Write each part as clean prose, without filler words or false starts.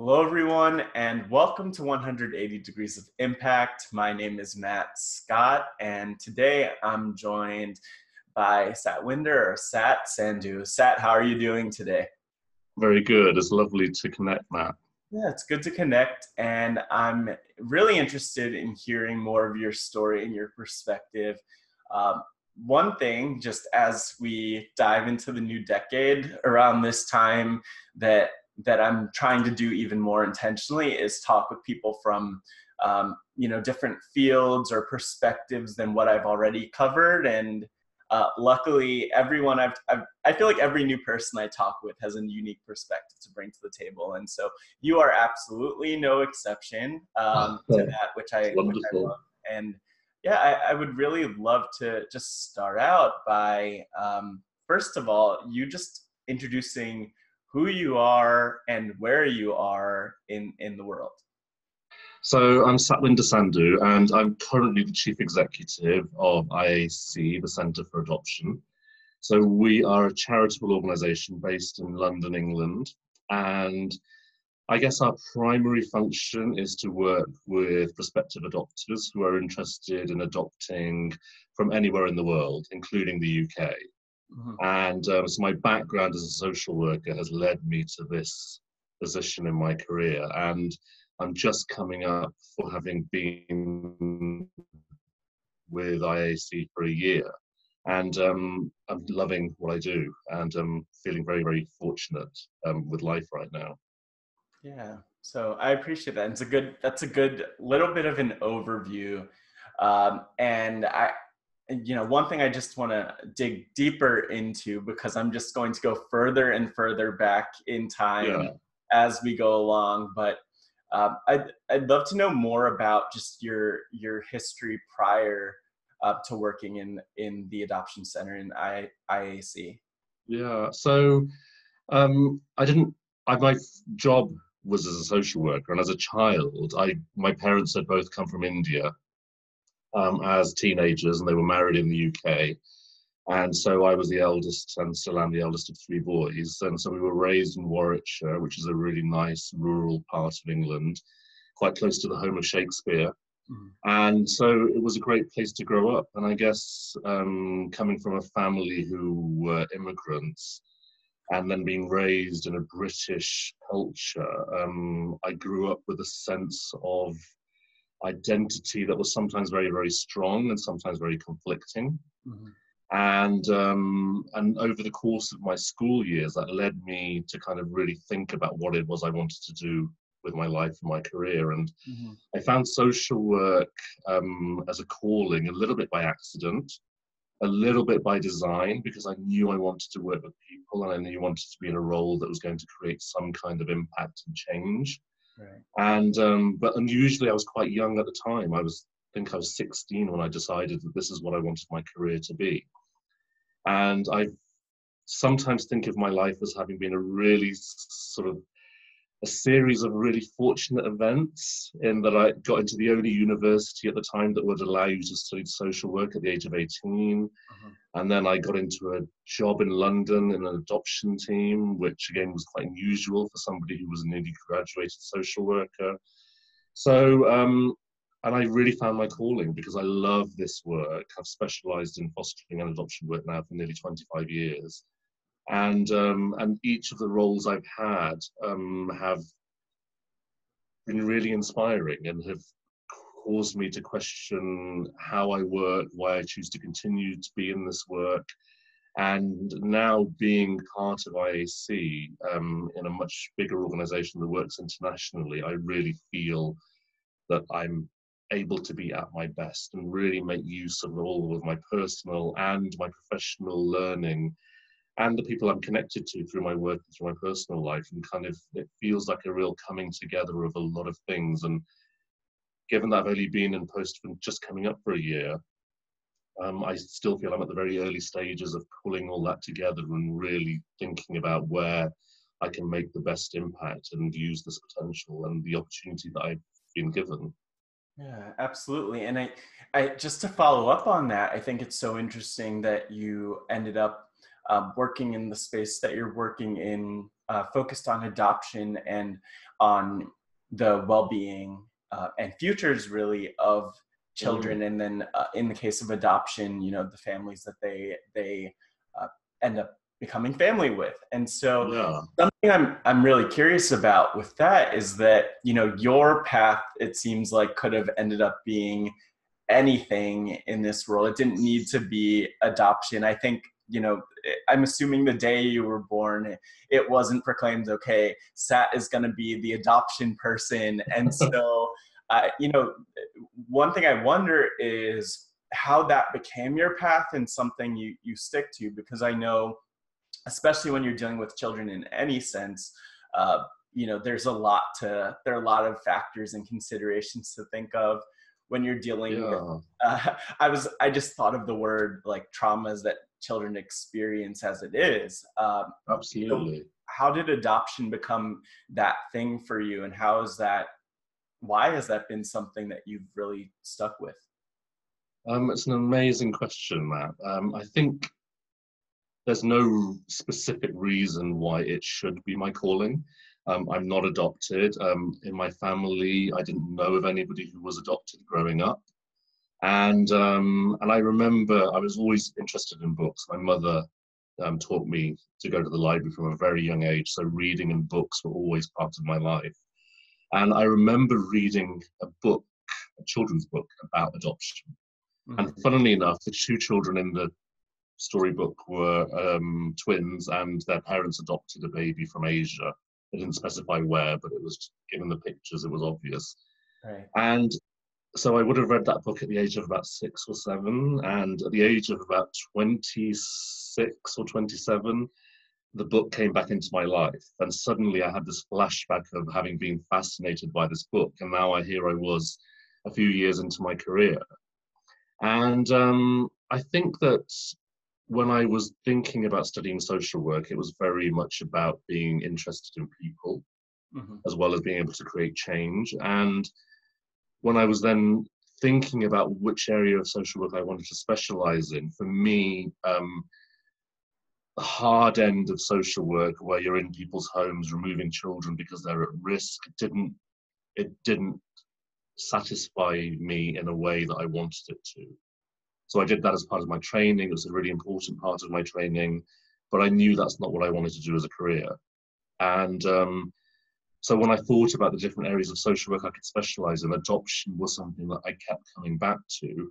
Hello, everyone, and welcome to 180 Degrees of Impact. My name is Matt Scott, and today I'm joined by Satwinder, or Sandhu. Sat, how are you doing today? Very good. It's lovely to connect, Matt. Yeah, it's good to connect, and I'm really interested in hearing more of your story and your perspective. Um, One thing, just as we dive into the new decade around this time, that I'm trying to do even more intentionally is talk with people from different fields or perspectives than what I've already covered. And luckily, I feel like every new person I talk with has a unique perspective to bring to the table, and so you are absolutely no exception to that, It's which I wonderful. love. And yeah, I would really love to just start out by first of all, you just introducing who you are and where you are in the world. So I'm Satwinder Sandhu, and I'm currently the Chief Executive of IAC, the Centre for Adoption. So we are a charitable organisation based in London, England, and I guess our primary function is to work with prospective adopters who are interested in adopting from anywhere in the world, including the UK. Mhm. And so my background as a social worker has led me to this position in my career. And I'm just coming up for having been with IAC for a year. And I'm loving what I do, and I'm feeling very, very fortunate with life right now. Yeah, so I appreciate that. That's a good little bit of an overview. And one thing I just want to dig deeper into, because I'm just going to go further and further back in time Yeah. as we go along. But I'd love to know more about just your history prior to working in the adoption center in IAC. Yeah. So I didn't. My job was as a social worker, and as a child, my parents had both come from India as teenagers, and they were married in the UK. And so I was the eldest, and still am the eldest of three boys. And so we were raised in Warwickshire, which is a really nice rural part of England, quite close to the home of Shakespeare. Mhm. And so it was a great place to grow up. And I guess coming from a family who were immigrants and then being raised in a British culture, I grew up with a sense of identity that was sometimes very, very strong and sometimes very conflicting. Mhm. And over the course of my school years, that led me to kind of really think about what it was I wanted to do with my life and my career. And Mhm. I found social work as a calling a little bit by accident, a little bit by design, because I knew I wanted to work with people and I knew I wanted to be in a role that was going to create some kind of impact and change. Right. And but unusually, I was quite young at the time. I think I was 16 when I decided that this is what I wanted my career to be. And I sometimes think of my life as having been a really sort of a series of really fortunate events in that I got into the only university at the time that would allow you to study social work at the age of 18. Mhm. And then I got into a job in London in an adoption team, which again was quite unusual for somebody who was a newly graduated social worker. So, and I really found my calling because I love this work. I've specialized in fostering and adoption work now for nearly 25 years. And each of the roles I've had have been really inspiring and have caused me to question how I work, why I choose to continue to be in this work. And now being part of IAC in a much bigger organization that works internationally, I really feel that I'm able to be at my best and really make use of all of my personal and my professional learning and the people I'm connected to through my work and through my personal life. And kind of, it feels like a real coming together of a lot of things. And given that I've only been in post for just coming up for a year, I still feel I'm at the very early stages of pulling all that together and really thinking about where I can make the best impact and use this potential and the opportunity that I've been given. Yeah, absolutely. And I just to follow up on that, I think it's so interesting that you ended up working in the space that you're working in, focused on adoption and on the well-being and futures really of Mm. children, and then in the case of adoption, the families that they end up becoming family with. And so Yeah. something I'm really curious about with that is that your path, it seems like, could have ended up being anything in this world. It didn't need to be adoption. I think, I'm assuming the day you were born, it wasn't proclaimed, okay, Sat is going to be the adoption person. And so, one thing I wonder is how that became your path and something you stick to, because I know, especially when you're dealing with children in any sense, there are a lot of factors and considerations to think of when you're dealing with, Yeah. I just thought of the word like traumas that children experience as it is. Absolutely. How did adoption become that thing for you, and why has that been something that you've really stuck with? It's an amazing question, Matt. I think there's no specific reason why it should be my calling. I'm not adopted. In my family, I didn't know of anybody who was adopted growing up. And I remember I was always interested in books. My mother taught me to go to the library from a very young age, so reading and books were always part of my life. And I remember reading a book, a children's book about adoption. Mm-hmm. And funnily enough, the two children in the storybook were twins, and their parents adopted a baby from Asia. They didn't specify where, but it was, given the pictures, it was obvious. Right. And so I would have read that book at the age of about 6 or 7, and at the age of about 26 or 27, the book came back into my life. And suddenly I had this flashback of having been fascinated by this book, and now here I was a few years into my career. And I think that when I was thinking about studying social work, it was very much about being interested in people, Mm-hmm. as well as being able to create change. And when I was then thinking about which area of social work I wanted to specialize in, for me, the hard end of social work, where you're in people's homes removing children because they're at risk, it didn't satisfy me in a way that I wanted it to. So I did that as part of my training. It was a really important part of my training, but I knew that's not what I wanted to do as a career. And so when I thought about the different areas of social work I could specialize in, adoption was something that I kept coming back to.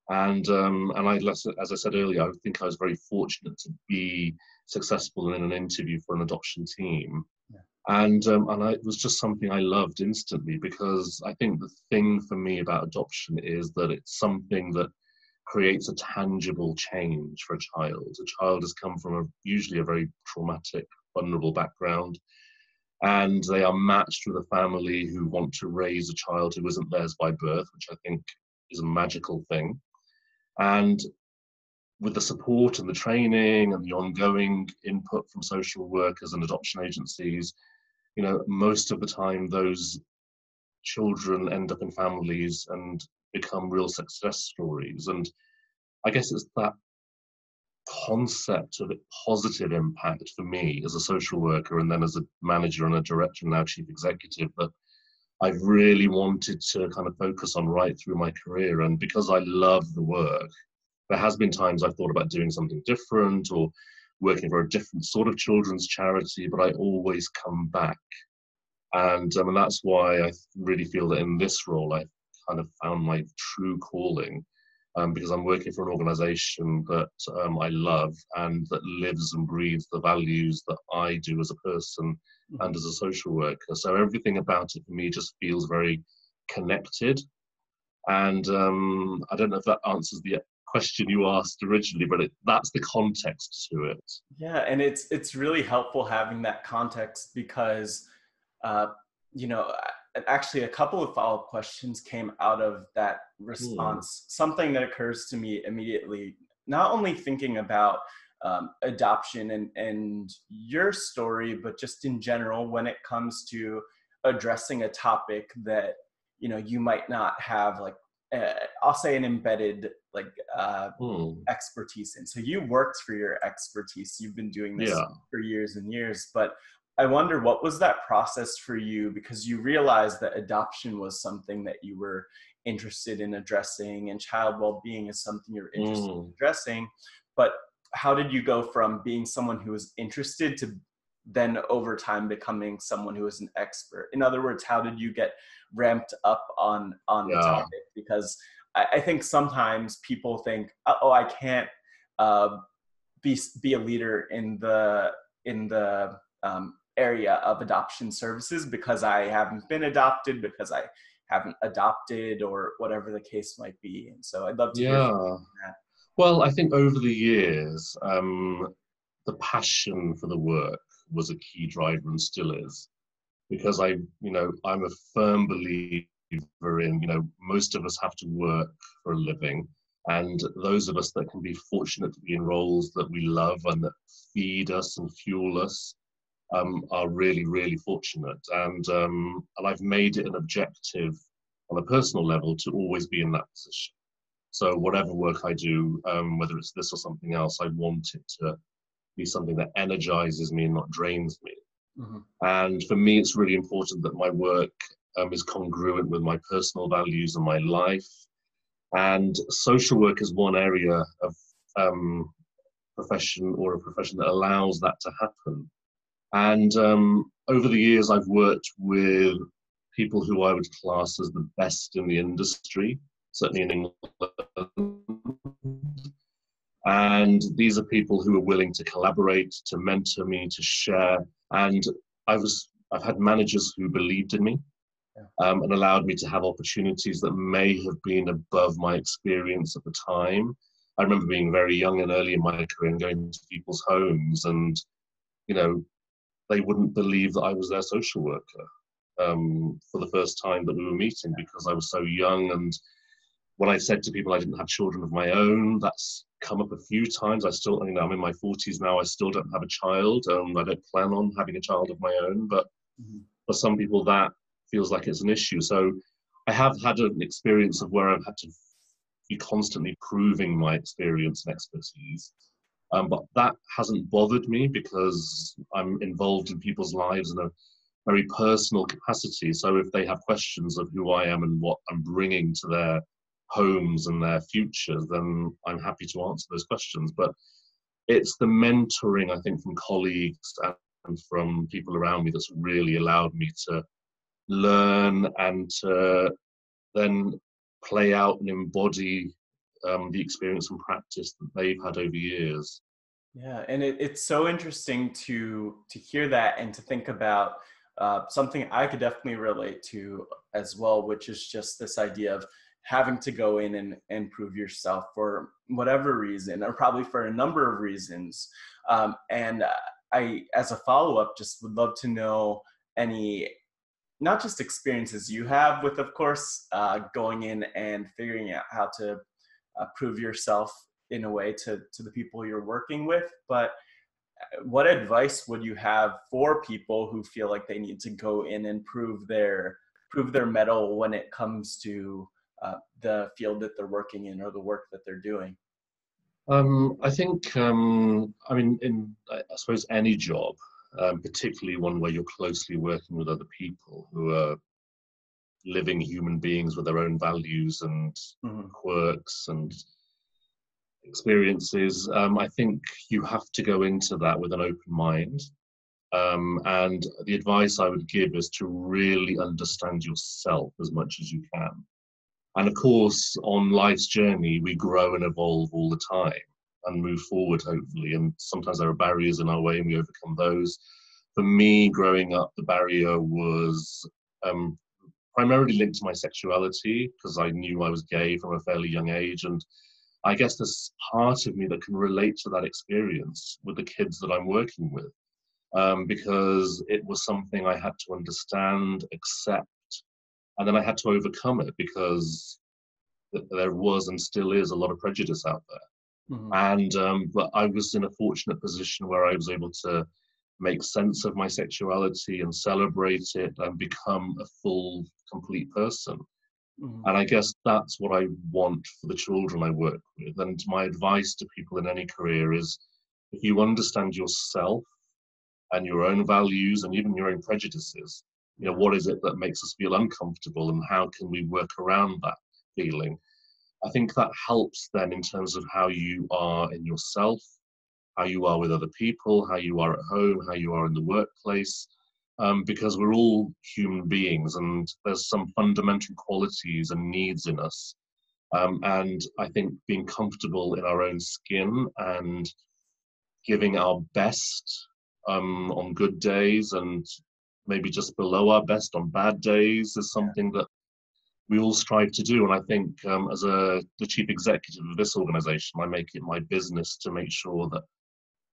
And as I said earlier, I think I was very fortunate to be successful in an interview for an adoption team. Yeah. And it was just something I loved instantly, because I think the thing for me about adoption is that it's something that creates a tangible change for a child. A child has come from usually a very traumatic, vulnerable background, and they are matched with a family who want to raise a child who isn't theirs by birth, which I think is a magical thing. And with the support and the training and the ongoing input from social workers and adoption agencies, most of the time those children end up in families and become real success stories. And I guess it's that concept of positive impact for me as a social worker, and then as a manager and a director and now chief executive, that I've really wanted to kind of focus on right through my career. And because I love the work, there has been times I've thought about doing something different or working for a different sort of children's charity, but I always come back. And that's why I really feel that in this role, I've kind of found my true calling, because I'm working for an organization that I love and that lives and breathes the values that I do as a person and as a social worker. So everything about it for me just feels very connected. And I don't know if that answers the question you asked originally, but that's the context to it. Yeah, and it's really helpful having that context, because uh, you know actually a couple of follow-up questions came out of that response. Something that occurs to me immediately, not only thinking about adoption and your story, but just in general when it comes to addressing a topic that you might not have like I'll say an embedded Hmm. expertise in. So you worked for your expertise. You've been doing this Yeah. for years and years, but I wonder, what was that process for you? Because you realized that adoption was something that you were interested in addressing, and child well-being is something you're interested in Hmm. addressing. But how did you go from being someone who was interested to then over time becoming someone who is an expert? In other words, how did you get ramped up on the Yeah. topic? Because I think sometimes people think, oh, I can't uh, be a leader in the area of adoption services because I haven't been adopted, because I haven't adopted, or whatever the case might be. And so I'd love to hear from Yeah. that. Well, I think over the years, the passion for the work was a key driver and still is, because I'm a firm believer in, most of us have to work for a living. And those of us that can be fortunate to be in roles that we love and that feed us and fuel us, are really, really fortunate. And I've made it an objective on a personal level to always be in that position. So whatever work I do, whether it's this or something else, I want it to be something that energizes me and not drains me. Mhm. And for me, it's really important that my work is congruent with my personal values and my life. And social work is one area of profession, or a profession that allows that to happen. And over the years, I've worked with people who I would class as the best in the industry, certainly in England. And these are people who are willing to collaborate, to mentor me, to share. And I've had managers who believed in me, and allowed me to have opportunities that may have been above my experience at the time. I remember being very young and early in my career and going to people's homes, and you know, they wouldn't believe that I was their social worker for the first time that we were meeting, because I was so young. And when I said to people I didn't have children of my own, that's come up a few times. I still, I'm in my 40s now. I still don't have a child. I don't plan on having a child of my own. But Mhm. for some people, that feels like it's an issue. So I have had an experience of where I've had to be constantly proving my experience and expertise. But that hasn't bothered me, because I'm involved in people's lives in a very personal capacity. So if they have questions of who I am and what I'm bringing to their homes and their futures, then I'm happy to answer those questions. But it's the mentoring, I think, from colleagues and from people around me that's really allowed me to learn and to then play out and embody the experience and practice that they've had over years. Yeah, and it's so interesting to hear that and to think about something I could definitely relate to as well, which is just this idea of having to go in and prove yourself for whatever reason, or probably for a number of reasons. And I, as a follow-up, just would love to know any, not just experiences you have with, of course, going in and figuring out how to prove yourself in a way to the people you're working with, but what advice would you have for people who feel like they need to go in and prove their mettle when it comes to the field that they're working in or the work that they're doing? I think, in I suppose any job, particularly one where you're closely working with other people who are living human beings with their own values and Mhm. quirks and experiences, I think you have to go into that with an open mind. And the advice I would give is to really understand yourself as much as you can. And of course, on life's journey, we grow and evolve all the time and move forward, hopefully. And sometimes there are barriers in our way and we overcome those. For me, growing up, the barrier was primarily linked to my sexuality, because I knew I was gay from a fairly young age. And I guess there's part of me that can relate to that experience with the kids that I'm working with, because it was something I had to understand, accept, and then I had to overcome it, because there was and still is a lot of prejudice out Mhm. there. And but I was in a fortunate position where I was able to make sense of my sexuality and celebrate it and become a full, complete person. Mhm. And I guess that's what I want for the children I work with. And my advice to people in any career is, if you understand yourself and your own values and even your own prejudices, Yeah. what is it that makes us feel uncomfortable and how can we work around that feeling? I think that helps then in terms of how you are in yourself, how you are with other people, how you are at home, how you are in the workplace, because we're all human beings and there's some fundamental qualities and needs in us. And I think being comfortable in our own skin and giving our best on good days and maybe just below our best on bad days is Yeah. something that we all strive to do. And I think as the chief executive of this organization, I make it my business to make sure that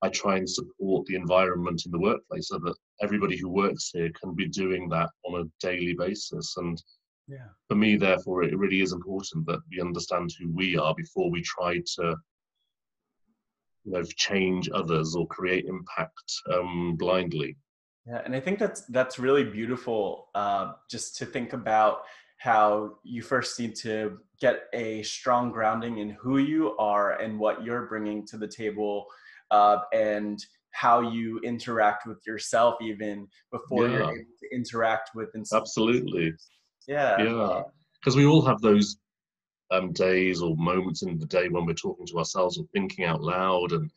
I try and support the environment in the workplace so that everybody who works here can be doing that on a daily basis. And Yeah. for me, therefore, it really is important that we understand who we are before we try to change others or create impact blindly. Yeah, and I think that's really beautiful. Just to think about how you first need to get a strong grounding in who you are and what you're bringing to the table, and how you interact with yourself even before you're Yeah, able to interact with and support absolutely. others. Yeah, Yeah, because we all have those days or moments in the day when we're talking to ourselves or thinking out loud, and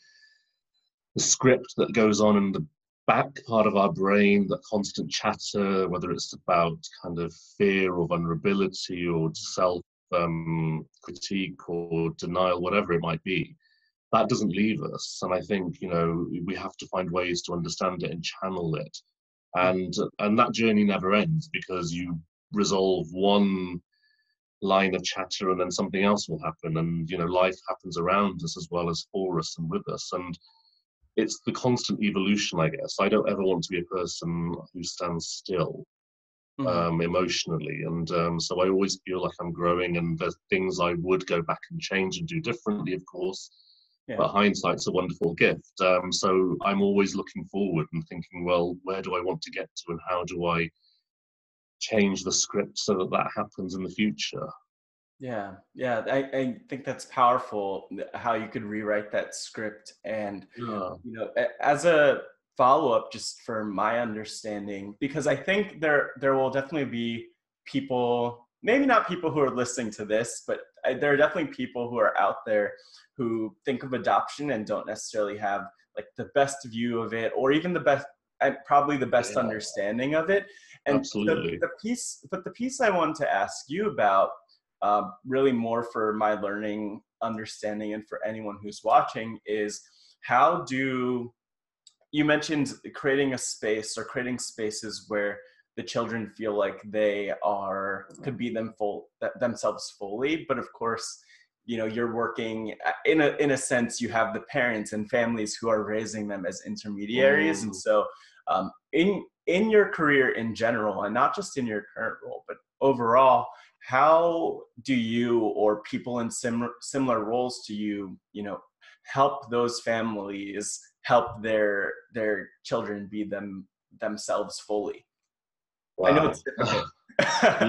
the script that goes on in the back part of our brain, that constant chatter, whether it's about kind of fear or vulnerability or self critique or denial, whatever it might be, that doesn't leave us. And I think, we have to find ways to understand it and channel it. And that journey never ends because you resolve one line of chatter and then something else will happen. And, life happens around us as well as for us and with us. And it's the constant evolution, I guess. I don't ever want to be a person who stands still Mhm. emotionally. And so I always feel like I'm growing, and there's things I would go back and change and do differently, of course. Yeah. But hindsight's a wonderful gift. So I'm always looking forward and thinking, well, where do I want to get to and how do I change the script so that that happens in the future? Yeah, yeah. I think that's powerful, how you could rewrite that script. And Yeah, as a follow-up, just for my understanding, because I think there will definitely be people, maybe not people who are listening to this, but there are definitely people who are out there who think of adoption and don't necessarily have like the best view of it, or even the best, and probably the best yeah, understanding of it. And absolutely. the piece I wanted to ask you about, really more for my learning understanding and for anyone who's watching, is how do you mentioned creating a space or creating spaces where the children feel like they are could be themselves fully, but of course you're working in a sense, you have the parents and families who are raising them as intermediaries. And Mm, so in your career in general, and not just in your current role but overall, how do you or people in similar roles to help those families help their children be themselves fully? I know wow. it's difficult.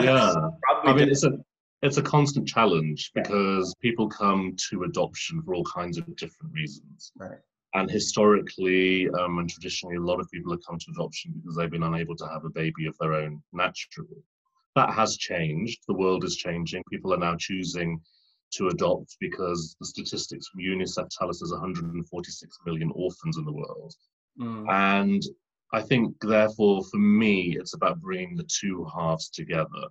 Yeah, Probably I mean difficult. it's a constant challenge Yeah. because people come to adoption for all kinds of different reasons. Right. And historically and traditionally, a lot of people have come to adoption because they've been unable to have a baby of their own naturally. That has changed. The world is changing. People are now choosing to adopt because the statistics from UNICEF tell us there's 146 million orphans in the world. Mm. And I think, therefore, for me, it's about bringing the two halves together.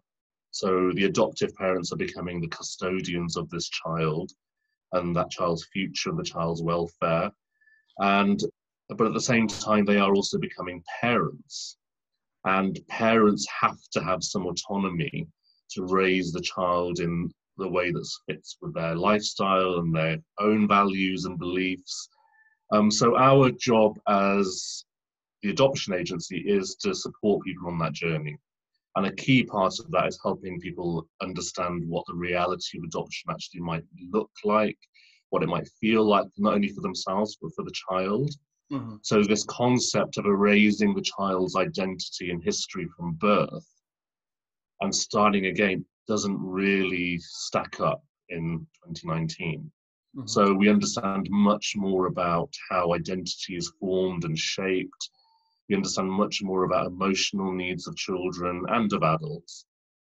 So the adoptive parents are becoming the custodians of this child and that child's future and the child's welfare. And but at the same time, they are also becoming parents. And parents have to have some autonomy to raise the child in the way that fits with their lifestyle and their own values and beliefs. So our job as the adoption agency is to support people on that journey. And a key part of that is helping people understand what the reality of adoption actually might look like, what it might feel like, not only for themselves, but for the child. Mhm. So this concept of erasing the child's identity and history from birth and starting again doesn't really stack up in 2019. Mhm. So we understand much more about how identity is formed and shaped. We understand much more about emotional needs of children and of adults.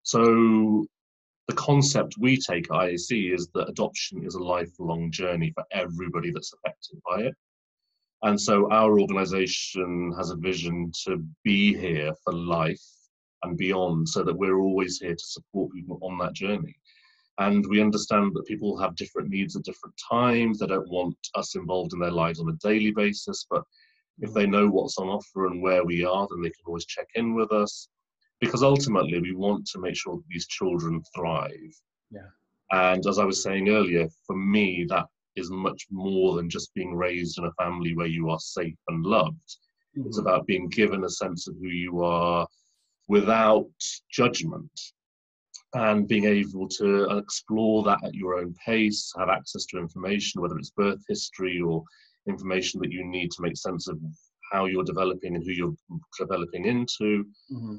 So the concept we take at IAC is that adoption is a lifelong journey for everybody that's affected by it. And so our organization has a vision to be here for life and beyond, so that we're always here to support people on that journey. And we understand that people have different needs at different times. They don't want us involved in their lives on a daily basis, but if they know what's on offer and where we are, then they can always check in with us. Because ultimately, we want to make sure that these children thrive. Yeah. And as I was saying earlier, for me, that is much more than just being raised in a family where you are safe and loved. It's about being given a sense of who you are without judgment, and being able to explore that at your own pace, have access to information, whether it's birth history or information that you need to make sense of how you're developing and who you're developing into.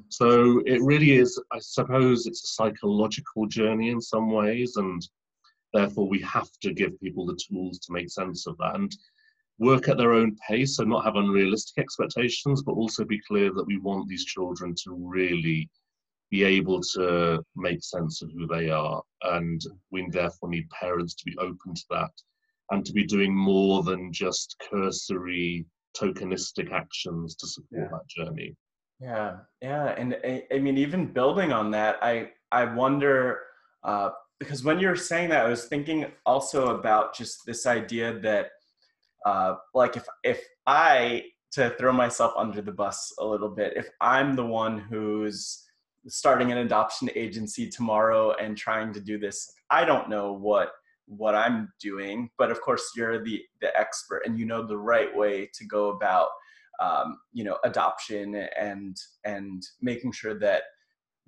So it really is, I suppose, it's a psychological journey in some ways, and therefore we have to give people the tools to make sense of that and work at their own pace, so not have unrealistic expectations, but also be clear that we want these children to really be able to make sense of who they are. And we therefore need parents to be open to that and to be doing more than just cursory, tokenistic actions to support that journey. Yeah, yeah. And I mean, even building on that, I wonder, because when you're saying that, I was thinking also about just this idea that, like if I, to throw myself under the bus a little bit, if I'm the one who's starting an adoption agency tomorrow and trying to do this, I don't know what I'm doing, but of course you're the expert and you know the right way to go about adoption and making sure that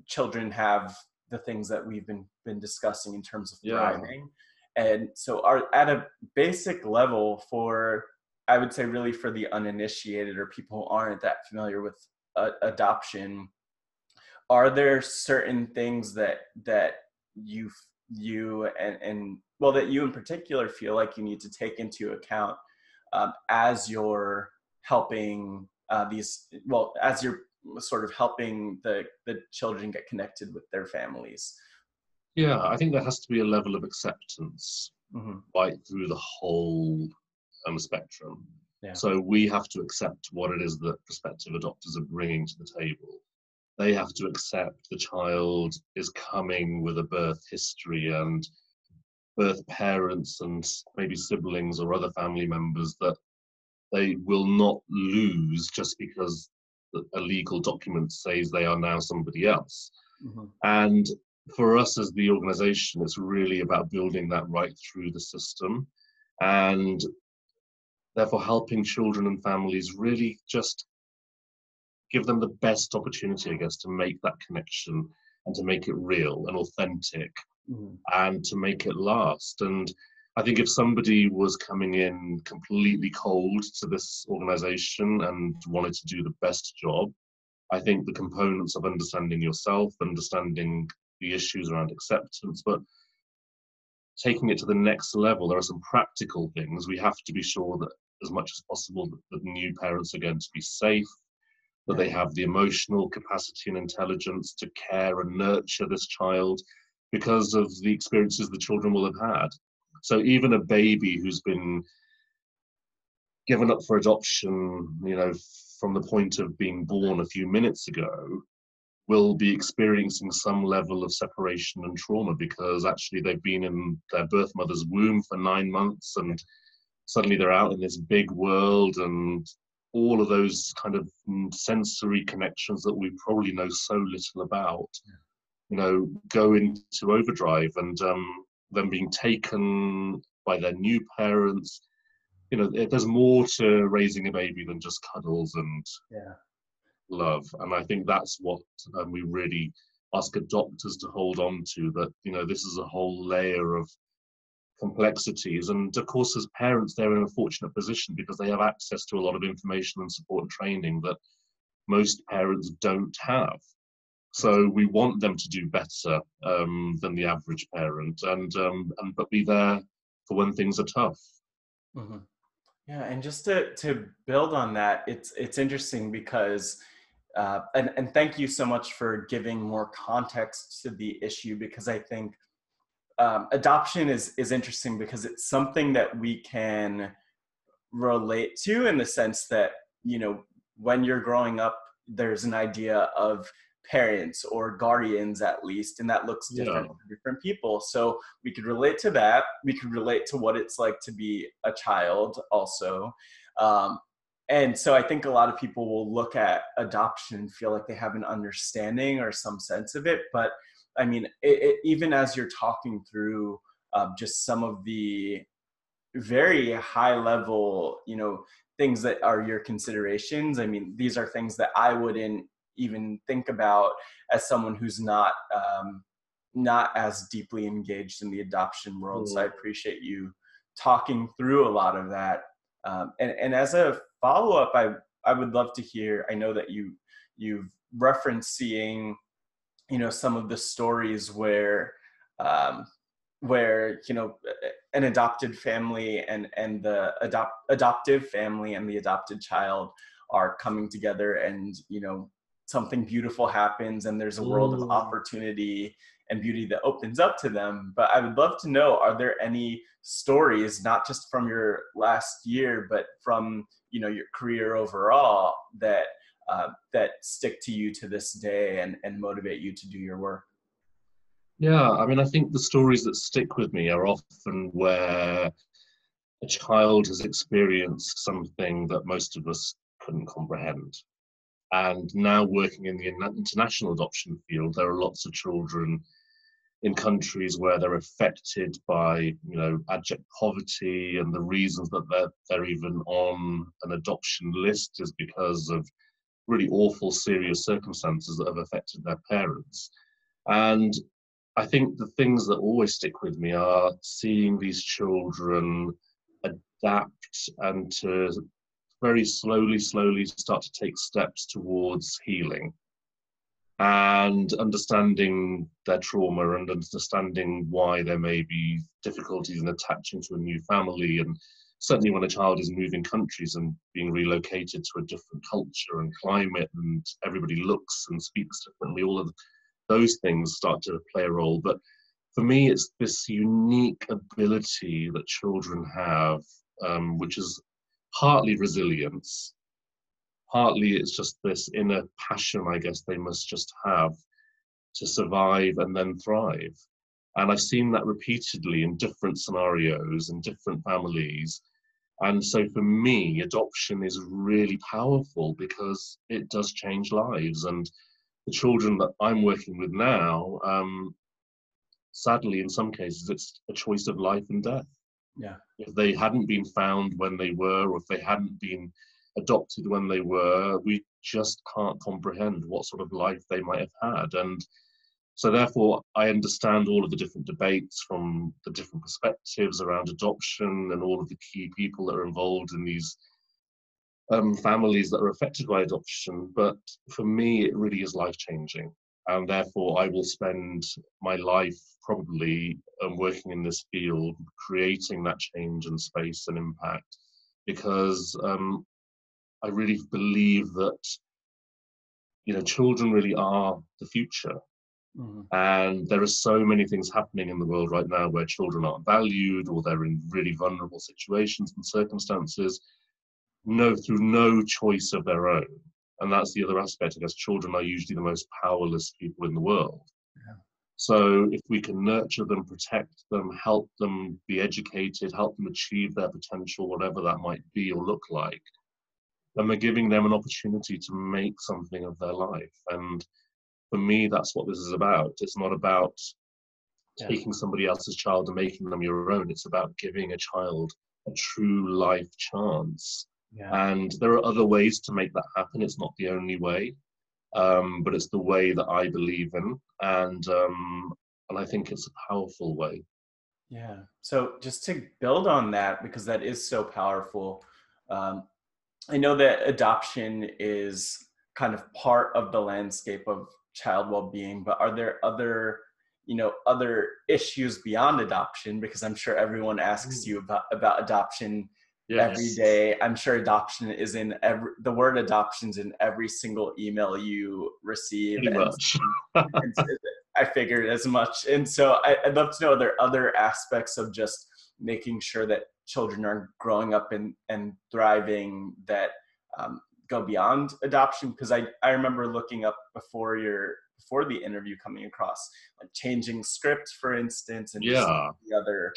children have the things that we've been discussing in terms of thriving. And so at a basic level, for, I would say, really for the uninitiated or people who aren't that familiar with adoption, are there certain things that you and well, that you in particular feel like you need to take into account as you're helping as you're sort of helping the children get connected with their families? Yeah, I think there has to be a level of acceptance right through the whole spectrum. Yeah. So we have to accept what it is that prospective adopters are bringing to the table. They have to accept the child is coming with a birth history and birth parents and maybe siblings or other family members that they will not lose just because a legal document says they are now somebody else. And for us as the organization, it's really about building that right through the system and therefore helping children and families really just give them the best opportunity, I guess, to make that connection and to make it real and authentic and to make it last. And I think if somebody was coming in completely cold to this organization and wanted to do the best job, I think the components of understanding yourself, understanding the issues around acceptance, but taking it to the next level, there are some practical things. We have to be sure that as much as possible that the new parents are going to be safe, that they have the emotional capacity and intelligence to care and nurture this child because of the experiences the children will have had. So even a baby who's been given up for adoption, from the point of being born a few minutes ago, will be experiencing some level of separation and trauma because actually they've been in their birth mother's womb for 9 months and suddenly they're out in this big world, and all of those kind of sensory connections that we probably know so little about, go into overdrive, and them being taken by their new parents. There's more to raising a baby than just cuddles and love. And I think that's what we really ask adopters to hold on to, that, this is a whole layer of complexities. And of course, as parents, they're in a fortunate position because they have access to a lot of information and support and training that most parents don't have. So we want them to do better than the average parent, and but be there for when things are tough. Mhm. Yeah, and just to build on that, it's interesting because and thank you so much for giving more context to the issue, because I think adoption is interesting because it's something that we can relate to, in the sense that, you know, when you're growing up, there's an idea of parents or guardians, at least, and that looks Yeah. different for different people. So we could relate to that. We could relate to what it's like to be a child also. um, and so I think a lot of people will look at adoption and feel like they have an understanding or some sense of it. But I mean, even as you're talking through just some of the very high level, you know, things that are your considerations. I mean, these are things that I wouldn't even think about as someone who's not as deeply engaged in the adoption world. So I Mm. appreciate you talking through a lot of that. And as a follow up, I would love to hear. I know that you've referenced seeing, you know, some of the stories um, where, you know, an adopted family and the adoptive family and the adopted child are coming together, and, you know, something beautiful happens and there's a world of Mm. opportunity and beauty that opens up to them. But I would love to know, are there any stories, not just from your last year, but from, you know, your career overall, that stick to you to this day and motivate you to do your work? Yeah, I mean, I think the stories that stick with me are often where a child has experienced something that most of us couldn't comprehend. And now working in the international adoption field, there are lots of children in countries where they're affected by, you know, abject poverty, and the reasons that they're even on an adoption list is because of really awful, serious circumstances that have affected their parents. And I think the things that always stick with me are seeing these children adapt and to very slowly start to take steps towards healing and understanding their trauma and understanding why there may be difficulties in attaching to a new family. And certainly when a child is moving countries and being relocated to a different culture and climate, and everybody looks and speaks differently, all of those things start to play a role. But for me, it's this unique ability that children have, which is partly resilience, partly it's just this inner passion, I guess, they must just have to survive and then thrive. And I've seen that repeatedly in different scenarios and different families. And so for me, adoption is really powerful because it does change lives. And the children that I'm working with now, sadly, in some cases, it's a choice of life and death. Yeah. If they hadn't been found when they were, or if they hadn't been adopted when they were, we just can't comprehend what sort of life they might have had. And so therefore, I understand all of the different debates from the different perspectives around adoption and all of the key people that are involved in these families that are affected by adoption. But for me, it really is life-changing. And therefore, I will spend my life probably working in this field, creating that change and space and impact, because I really believe that, you know, children really are the future. Mhm. And there are so many things happening in the world right now where children aren't valued, or they're in really vulnerable situations and circumstances, through no choice of their own. And that's the other aspect. I guess children are usually the most powerless people in the world. Yeah. So if we can nurture them, protect them, help them be educated, help them achieve their potential, whatever that might be or look like, then we're giving them an opportunity to make something of their life. And for me, that's what this is about. It's not about Yeah. taking somebody else's child and making them your own. It's about giving a child a true life chance. Yeah. And there are other ways to make that happen. It's not the only way, but it's the way that I believe in. And I think it's a powerful way. Yeah. So just to build on that, because that is so powerful, um, I know that adoption is kind of part of the landscape of child well-being, but are there other, other issues beyond adoption? Because I'm sure everyone asks you about adoption every Yes. day. I'm sure adoption is the word adoption's in every single email you receive. Pretty much. And I figured as much. And so I'd love to know, are there other aspects of just making sure that children are growing up and thriving that go beyond adoption? Because I remember looking up before the interview, coming across like changing script, for instance, and just the other.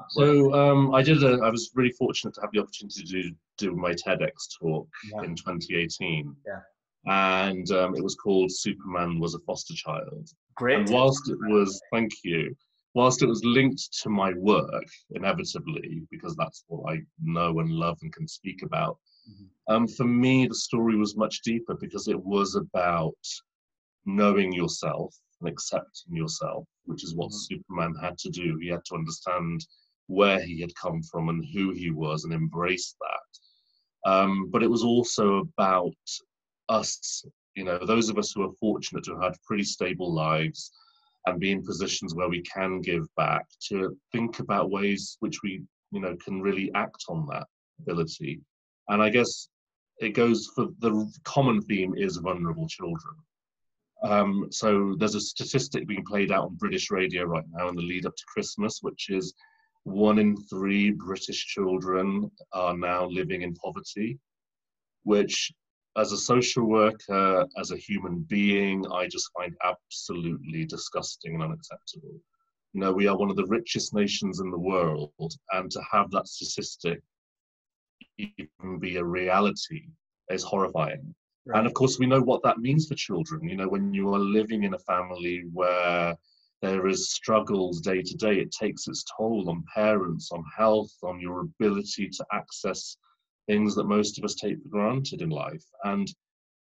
So I was really fortunate to have the opportunity to do my TEDx talk in 2018. Yeah. And it was called Superman Was a Foster Child. Great. And whilst it was, thank you, whilst it was linked to my work, inevitably, because that's what I know and love and can speak about, for me, the story was much deeper because it was about knowing yourself and accepting yourself, which is what Superman had to do. He had to understand where he had come from and who he was and embrace that. But it was also about us, those of us who are fortunate to have had pretty stable lives and be in positions where we can give back, to think about ways which we, can really act on that ability. And I guess it goes for the common theme is vulnerable children. So there's a statistic being played out on British radio right now in the lead up to Christmas, which is 1 in 3 British children are now living in poverty, which, as a social worker, as a human being, I just find absolutely disgusting and unacceptable. We are one of the richest nations in the world, and to have that statistic even be a reality is horrifying. Right. And of course, we know what that means for children. When you are living in a family where there is struggles day to day, it takes its toll on parents, on health, on your ability to access things that most of us take for granted in life. And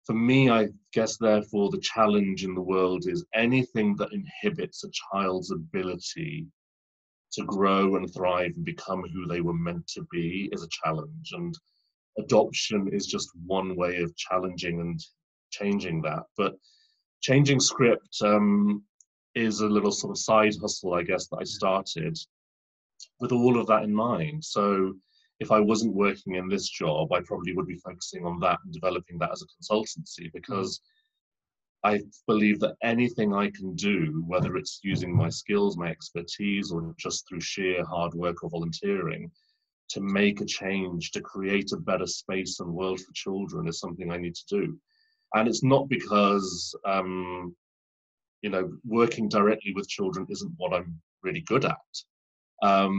for me, I guess, therefore, the challenge in the world is anything that inhibits a child's ability to grow and thrive and become who they were meant to be is a challenge. And adoption is just one way of challenging and changing that. But changing script is a little sort of side hustle, I guess, that I started with all of that in mind. So if I wasn't working in this job, I probably would be focusing on that and developing that as a consultancy, because I believe that anything I can do, whether it's using my skills, my expertise, or just through sheer hard work or volunteering, to make a change, to create a better space and world for children, is something I need to do. And it's not because, working directly with children isn't what I'm really good at.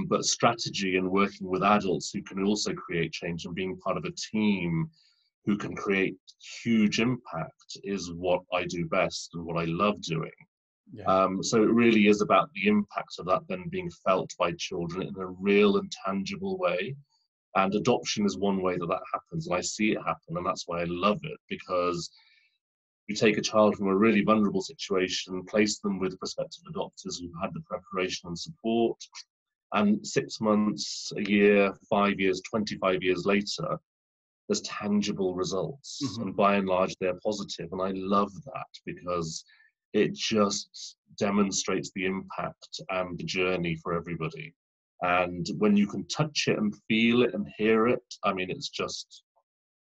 But strategy and working with adults who can also create change and being part of a team who can create huge impact is what I do best and what I love doing. Yeah. So it really is about the impact of that then being felt by children in a real and tangible way. And adoption is one way that that happens, and I see it happen, and that's why I love it, because you take a child from a really vulnerable situation, place them with prospective adopters who've had the preparation and support, and 6 months, a year, 5 years, 25 years later, there's tangible results. And by and large, they're positive. And I love that because it just demonstrates the impact and the journey for everybody. And when you can touch it and feel it and hear it, I mean, it's just,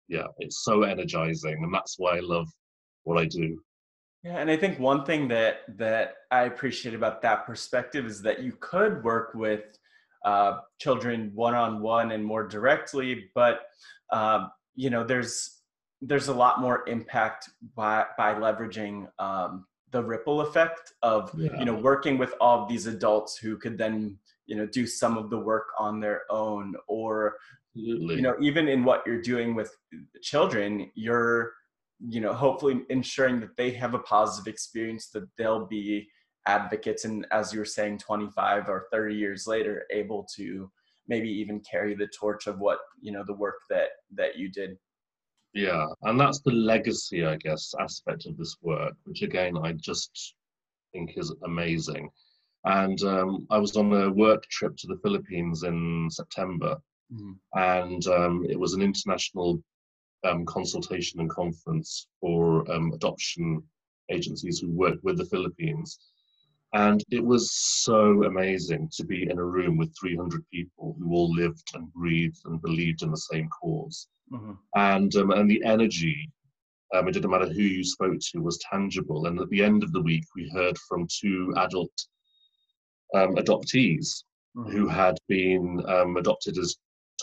it's so energizing. And that's why I love what I do. Yeah, and I think one thing that I appreciate about that perspective is that you could work with children one-on-one and more directly, but there's a lot more impact by leveraging the ripple effect of working with all of these adults who could then do some of the work on their own, or even in what you're doing with children, you're hopefully ensuring that they have a positive experience, that they'll be advocates, and as you were saying, 25 or 30 years later, able to maybe even carry the torch of what the work that you did. Yeah, and that's the legacy, I guess, aspect of this work, which again I just think is amazing. And I was on a work trip to the Philippines in September, and it was an international consultation and conference for adoption agencies who worked with the Philippines. And it was so amazing to be in a room with 300 people who all lived and breathed and believed in the same cause. Mm-hmm. And the energy, it didn't matter who you spoke to, was tangible. And at the end of the week, we heard from two adult adoptees Mm-hmm. who had been adopted as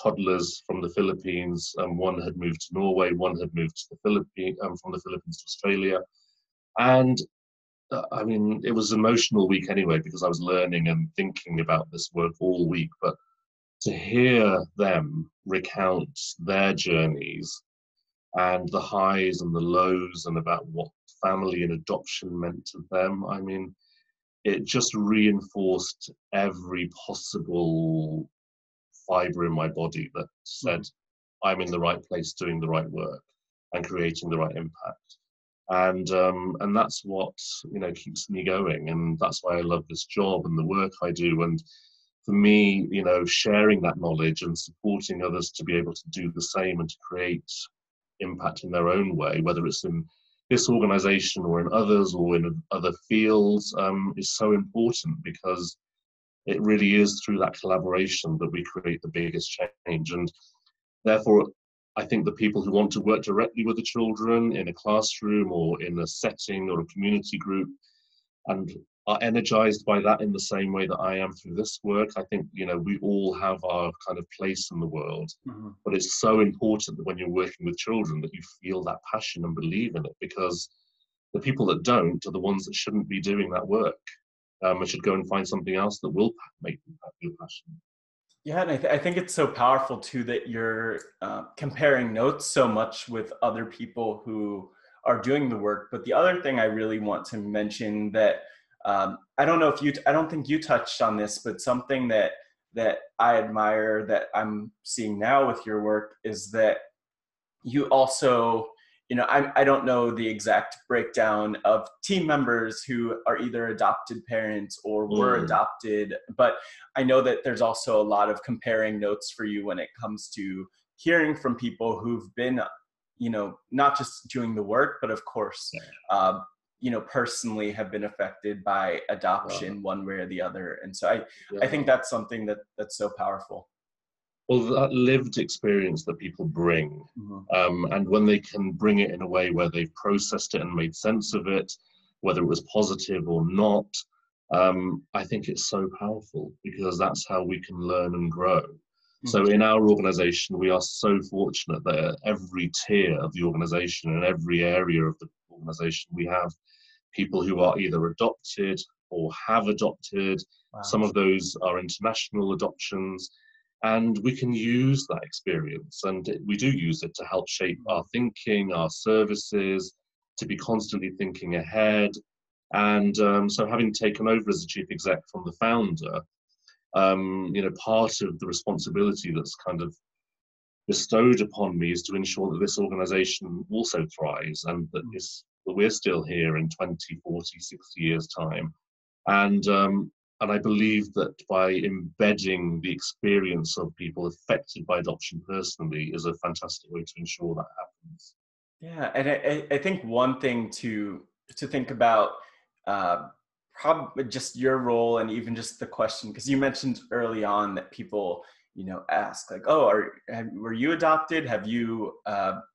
toddlers from the Philippines. One had moved to Norway, one had moved to the Philippines, from the Philippines to Australia. And I mean, it was an emotional week anyway, because I was learning and thinking about this work all week. But to hear them recount their journeys and the highs and the lows and about what family and adoption meant to them, I mean, it just reinforced every possible fiber in my body that said, I'm in the right place doing the right work and creating the right impact. And that's what, you know, keeps me going. And that's why I love this job and the work I do. And for me, you know, sharing that knowledge and supporting others to be able to do the same and to create impact in their own way, whether it's in this organization or in others or in other fields, is so important, because it really is through that collaboration that we create the biggest change. And therefore, I think the people who want to work directly with the children in a classroom or in a setting or a community group and are energized by that in the same way that I am through this work, I think, you know, we all have our kind of place in the world. Mm-hmm. But it's so important that when you're working with children that you feel that passion and believe in it, because the people that don't are the ones that shouldn't be doing that work. And should go and find something else that will make them feel passionate. Yeah, and I think it's so powerful too that you're comparing notes so much with other people who are doing the work. But the other thing I really want to mention that I don't think you touched on this, but something that I admire that I'm seeing now with your work is that you also, you know, I don't know the exact breakdown of team members who are either adopted parents or were adopted, but I know that there's also a lot of comparing notes for you when it comes to hearing from people who've been, you know, not just doing the work, but of course, you know, personally have been affected by adoption one way or the other. And so I think that's something that's so powerful. Well, that lived experience that people bring, and when they can bring it in a way where they've processed it and made sense of it, whether it was positive or not, I think it's so powerful, because that's how we can learn and grow. So in our organization, we are so fortunate that at every tier of the organization and every area of the organization, we have people who are either adopted or have adopted. Wow. Some of those are international adoptions. And we can use that experience, and we do use it to help shape our thinking, our services, to be constantly thinking ahead. And so having taken over as the chief exec from the founder, you know, part of the responsibility that's kind of bestowed upon me is to ensure that this organization also thrives, and that we're still here in 20, 40, 60 years' time. And I believe that by embedding the experience of people affected by adoption personally is a fantastic way to ensure that happens. Yeah, and I think one thing to think about, probably just your role and even just the question, because you mentioned early on that people, you know, ask like, oh, were you adopted? Have you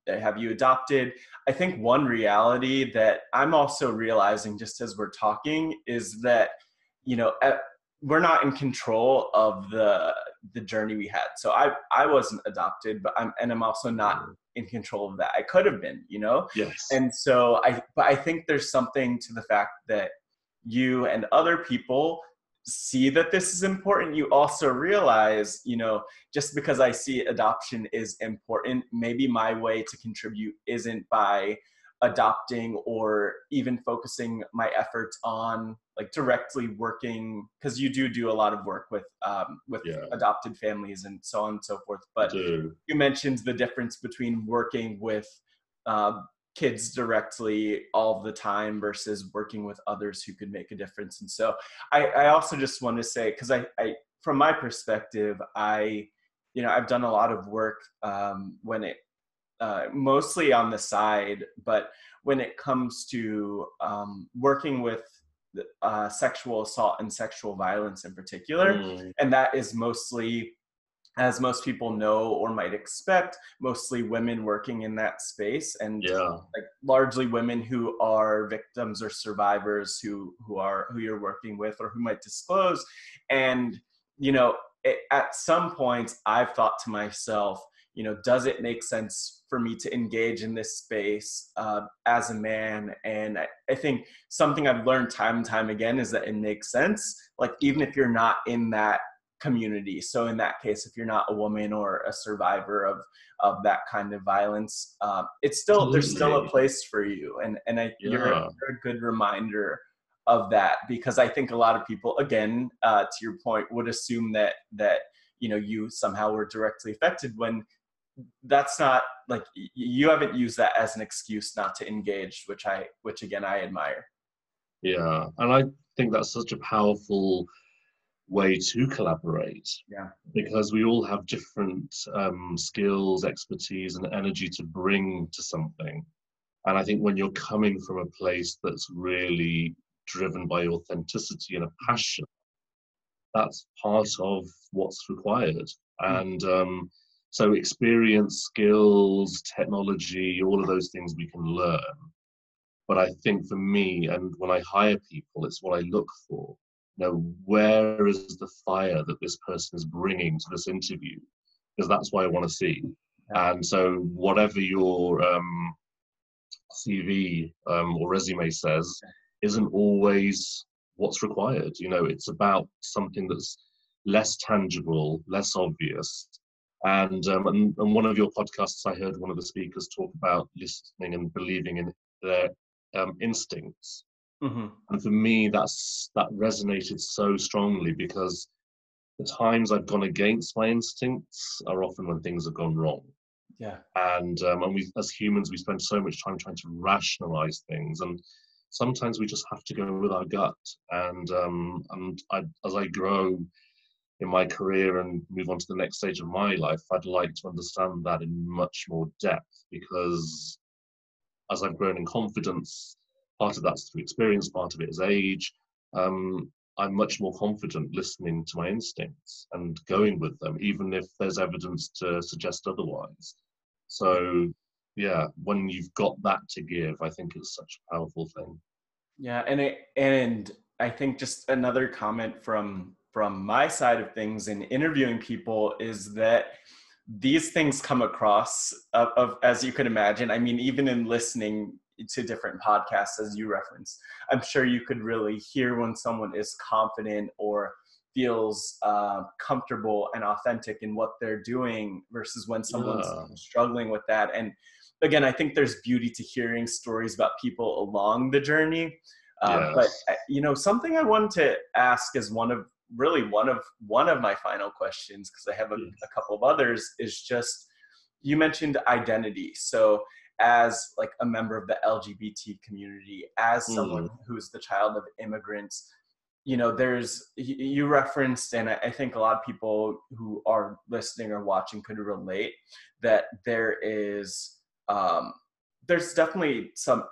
adopted? I think one reality that I'm also realizing just as we're talking is that, you know, we're not in control of the journey we had. So I wasn't adopted, but I'm also not in control of that. I could have been, you know? Yes. And so I think there's something to the fact that you and other people see that this is important. You also realize, you know, just because I see adoption is important, maybe my way to contribute isn't by adopting or even focusing my efforts on like directly working, because you do a lot of work with adopted families and so on and so forth. But you mentioned the difference between working with kids directly all the time versus working with others who could make a difference. And so I also just want to say, because I from my perspective, I've done a lot of work when it mostly on the side, but when it comes to working with sexual assault and sexual violence in particular. And that is mostly, as most people know or might expect, mostly women working in that space, and like largely women who are victims or survivors who you're working with or who might disclose. And at some point I've thought to myself, does it make sense for me to engage in this space as a man? And I think something I've learned time and time again is that it makes sense, like even if you're not in that community. So in that case, if you're not a woman or a survivor of that kind of violence, it's still, there's still a place for you. And you're a good reminder of that, because I think a lot of people, again, to your point, would assume that you somehow were directly affected, when that's not, like, you haven't used that as an excuse not to engage, which again I admire. Yeah, and I think that's such a powerful way to collaborate, because we all have different skills, expertise, and energy to bring to something. And I think when you're coming from a place that's really driven by authenticity and a passion, that's part of what's required. And so experience, skills, technology, all of those things we can learn. But I think for me, and when I hire people, it's what I look for. Where is the fire that this person is bringing to this interview? Because that's what I want to see. And so whatever your CV or resume says isn't always what's required. It's about something that's less tangible, less obvious. And one of your podcasts, I heard one of the speakers talk about listening and believing in their instincts. And for me, that resonated so strongly, because the times I've gone against my instincts are often when things have gone wrong. And we, as humans, we spend so much time trying to rationalize things, and sometimes we just have to go with our gut. And as I grow in my career and move on to the next stage of my life, I'd like to understand that in much more depth, because as I've grown in confidence, part of that's through experience, part of it is age, I'm much more confident listening to my instincts and going with them, even if there's evidence to suggest otherwise. So yeah, when you've got that to give, I think it's such a powerful thing. Yeah, and I think just another comment from my side of things in interviewing people is that these things come across of as you could imagine. I mean, even in listening to different podcasts, as you referenced, I'm sure you could really hear when someone is confident or feels comfortable and authentic in what they're doing versus when someone's struggling with that. And again, I think there's beauty to hearing stories about people along the journey. But something I wanted to ask is one of my final questions, because I have a couple of others, is just, you mentioned identity. So as like a member of the LGBT community, as someone who's the child of immigrants, you referenced, and I think a lot of people who are listening or watching could relate, that there's definitely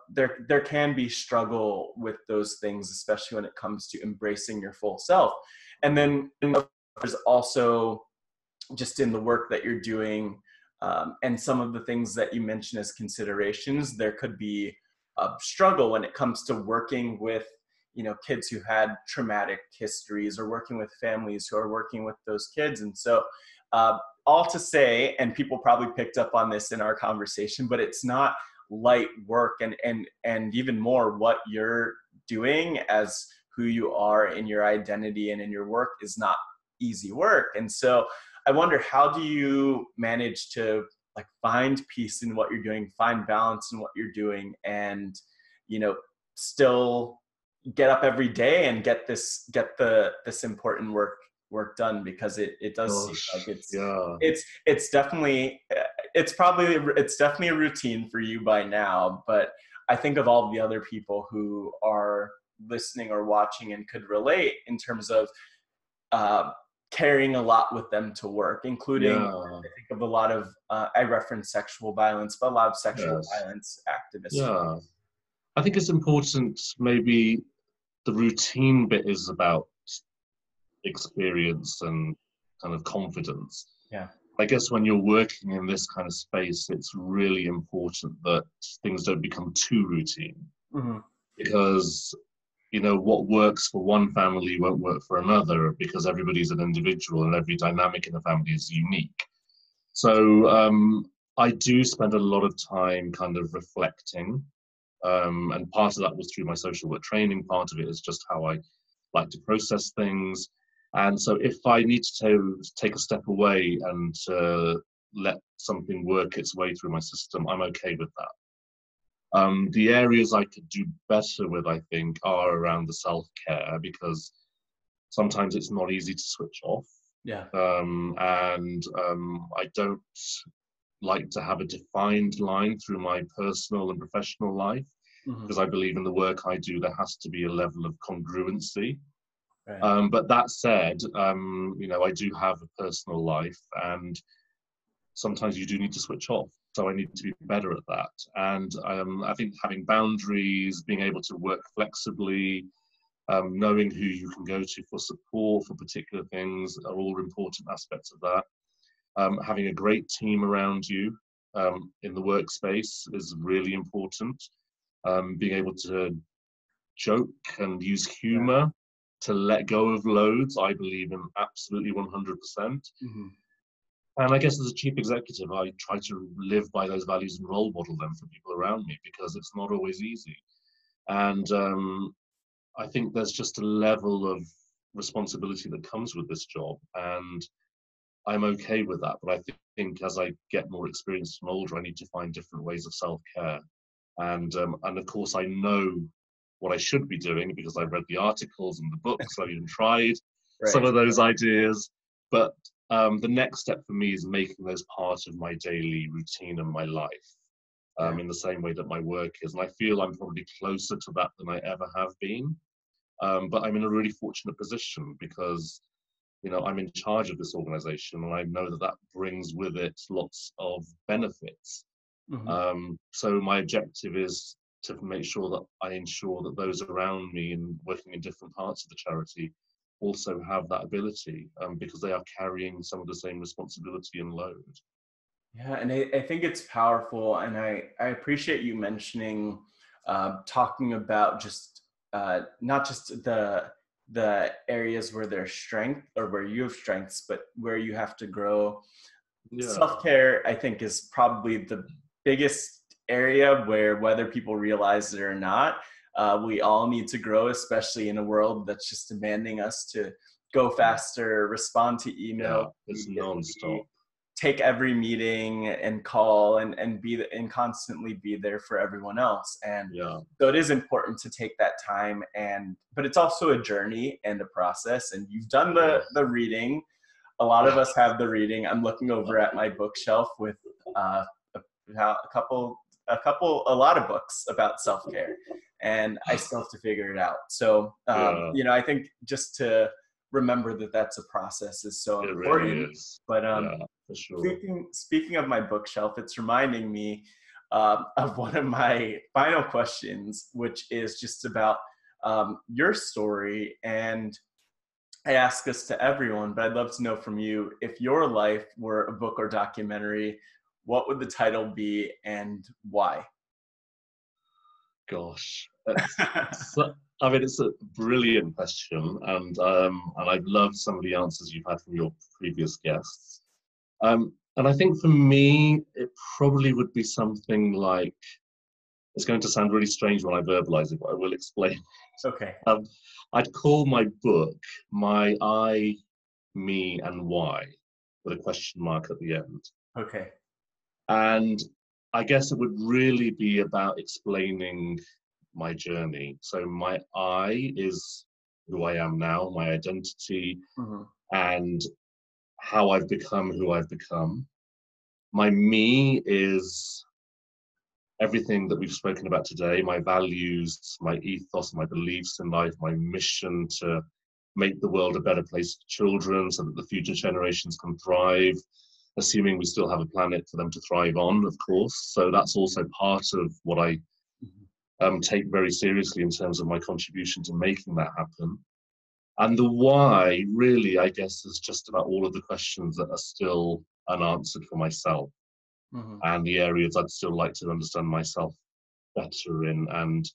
there can be struggle with those things, especially when it comes to embracing your full self. And then there's also, just in the work that you're doing, and some of the things that you mentioned as considerations, there could be a struggle when it comes to working with kids who had traumatic histories, or working with families who are working with those kids. And so all to say, and people probably picked up on this in our conversation, but it's not light work, and even more, what you're doing as who you are in your identity and in your work is not easy work. And so I wonder, how do you manage to like find peace in what you're doing, find balance in what you're doing, and still get up every day and get this important work done? Because it does seem like it's definitely a routine for you by now, but I think of all the other people who are listening or watching and could relate in terms of carrying a lot with them to work, including I think of a lot of I reference sexual violence, but a lot of sexual violence activists. I think it's important, maybe the routine bit is about experience and kind of confidence. Yeah. I guess when you're working in this kind of space, it's really important that things don't become too routine, Mm-hmm. because what works for one family won't work for another, because everybody's an individual and every dynamic in the family is unique. So I do spend a lot of time kind of reflecting, and part of that was through my social work training. Part of it is just how I like to process things. And so if I need to take a step away and let something work its way through my system, I'm okay with that. The areas I could do better with, I think, are around the self-care, because sometimes it's not easy to switch off. Yeah. And I don't like to have a defined line through my personal and professional life, Mm-hmm. because I believe in the work I do, there has to be a level of congruency. Right. But that said, I do have a personal life, and sometimes you do need to switch off. So I need to be better at that. And I think having boundaries, being able to work flexibly, knowing who you can go to for support for particular things are all important aspects of that. Having a great team around you in the workspace is really important. Being able to joke and use humor to let go of loads, I believe in absolutely 100%. Mm-hmm. And I guess as a chief executive, I try to live by those values and role model them for people around me, because it's not always easy. And I think there's just a level of responsibility that comes with this job, and I'm okay with that. But I think as I get more experienced and older, I need to find different ways of self-care. And of course, I know what I should be doing, because I've read the articles and the books. I've even tried some of those ideas. But the next step for me is making those part of my daily routine and my life, in the same way that my work is. And I feel I'm probably closer to that than I ever have been. But I'm in a really fortunate position, because I'm in charge of this organization, and I know that that brings with it lots of benefits. Mm-hmm. So my objective is to make sure that I ensure that those around me and working in different parts of the charity also have that ability, because they are carrying some of the same responsibility and load. Yeah, and I think it's powerful, and I appreciate you mentioning, talking about just not just the areas where there's strength or where you have strengths, but where you have to grow. Yeah. Self-care, I think, is probably the biggest area where, whether people realize it or not, we all need to grow, especially in a world that's just demanding us to go faster, respond to email, it's non-stop. take every meeting and call and constantly be there for everyone else. And so it is important to take that time, but it's also a journey and a process. And you've done the reading. A lot of us have the reading. I'm looking over at my bookshelf with a lot of books about self-care, and I still have to figure it out. So, I think just to remember that that's a process is so important. It really is. But for sure. speaking of my bookshelf, it's reminding me of one of my final questions, which is just about your story. And I ask this to everyone, but I'd love to know from you, if your life were a book or documentary, what would the title be and why? Gosh, it's a brilliant question, and I've loved some of the answers you've had from your previous guests. And I think for me, it probably would be something like, it's going to sound really strange when I verbalize it, but I will explain. Okay. I'd call my book My I, Me, and Why, with a question mark at the end. Okay. And I guess it would really be about explaining my journey. So my I is who I am now, my identity, and how I've become who I've become. My me is everything that we've spoken about today, my values, my ethos, my beliefs in life, my mission to make the world a better place for children so that the future generations can thrive, assuming we still have a planet for them to thrive on, of course. So that's also part of what I take very seriously in terms of my contribution to making that happen. And the why, really, I guess, is just about all of the questions that are still unanswered for myself, Mm-hmm. and the areas I'd still like to understand myself better in, and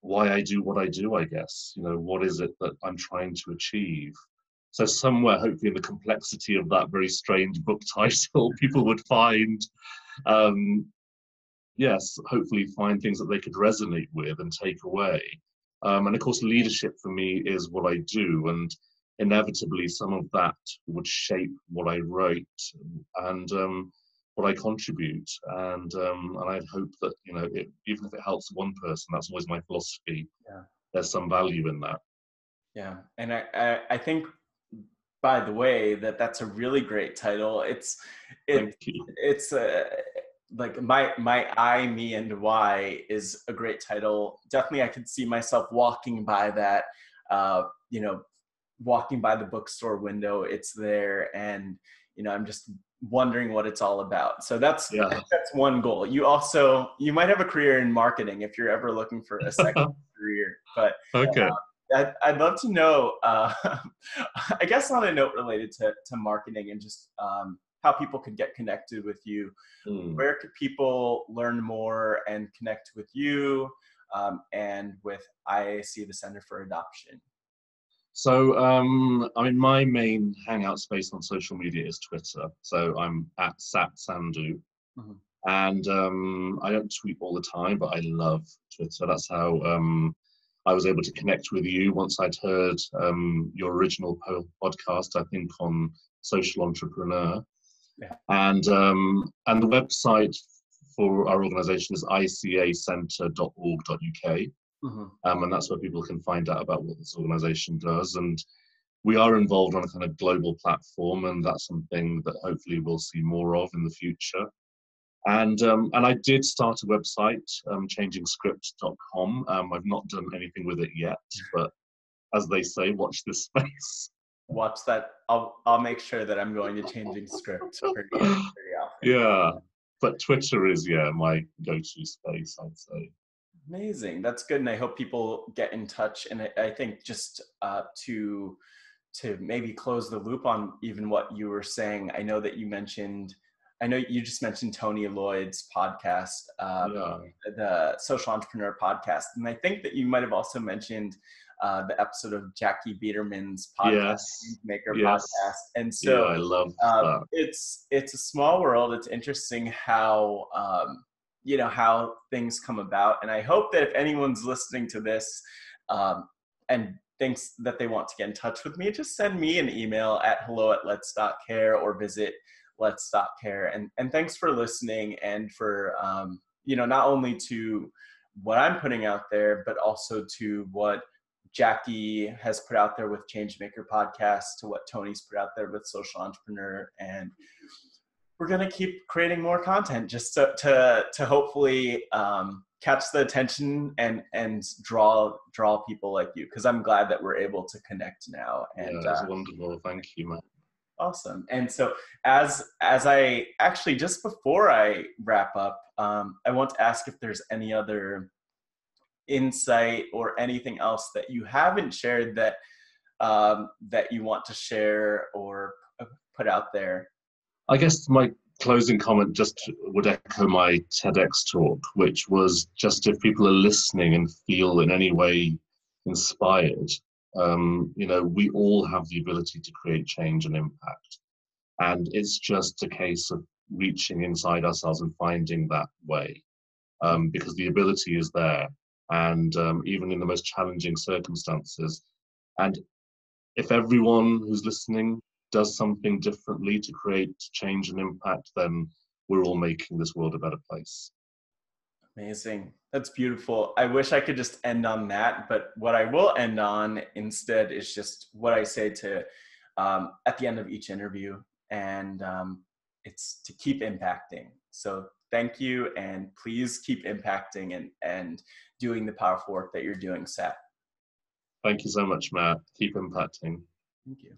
why I do what I do, I guess. What is it that I'm trying to achieve? So somewhere, hopefully, in the complexity of that very strange book title, people would find, yes, hopefully find things that they could resonate with and take away. And of course, leadership for me is what I do, and inevitably some of that would shape what I write and what I contribute. And I'd hope that, even if it helps one person, that's always my philosophy. Yeah. There's some value in that. Yeah. And I think, by the way, that's a really great title. Thank you. It's like my I, me, and why is a great title. Definitely, I could see myself walking by that, walking by the bookstore window. It's there, and I'm just wondering what it's all about. So that's one goal. You might have a career in marketing if you're ever looking for a second career. But Okay. I'd love to know, I guess on a note related to marketing and just how people could get connected with you. Where could people learn more and connect with you and with IAC, the Center for Adoption? So, my main hangout space on social media is Twitter. So I'm at Sandhu. Mm-hmm. And I don't tweet all the time, but I love Twitter. That's how I was able to connect with you once I'd heard your original podcast, I think, on social entrepreneur. Yeah. And the website for our organization is icacenter.org.uk. Mm-hmm. And that's where people can find out about what this organization does. And we are involved on a kind of global platform, and that's something that hopefully we'll see more of in the future. And I did start a website, changingscript.com. I've not done anything with it yet, but as they say, watch this space. Watch that. I'll make sure that I'm going to Changing Script pretty often. Yeah, but Twitter is my go-to space, I'd say. Amazing. That's good. And I hope people get in touch. And I think just to maybe close the loop on even what you were saying, I know you just mentioned Tony Lloyd's podcast, the Social Entrepreneur podcast. And I think that you might have also mentioned the episode of Jackie Biederman's podcast, Maker podcast. And so I love that. It's a small world. It's interesting how, how things come about. And I hope that if anyone's listening to this and thinks that they want to get in touch with me, just send me an email at hello@lets.care or visit Let's.care. And thanks for listening and for, not only to what I'm putting out there, but also to what Jackie has put out there with Changemaker podcast, to what Tony's put out there with Social Entrepreneur. And we're going to keep creating more content just to hopefully catch the attention and draw people like you, because I'm glad that we're able to connect now. And that's wonderful. Thank you, man. Awesome. And so as I actually, just before I wrap up, I want to ask if there's any other insight or anything else that you haven't shared that you want to share or put out there. I guess my closing comment just would echo my TEDx talk, which was just, if people are listening and feel in any way inspired, we all have the ability to create change and impact. And it's just a case of reaching inside ourselves and finding that way, because the ability is there. And even in the most challenging circumstances. And if everyone who's listening does something differently to create change and impact, then we're all making this world a better place. Amazing. That's beautiful. I wish I could just end on that, but what I will end on instead is just what I say to at the end of each interview, and it's to keep impacting. So thank you, and please keep impacting and doing the powerful work that you're doing, Sat. Thank you so much, Matt. Keep impacting. Thank you.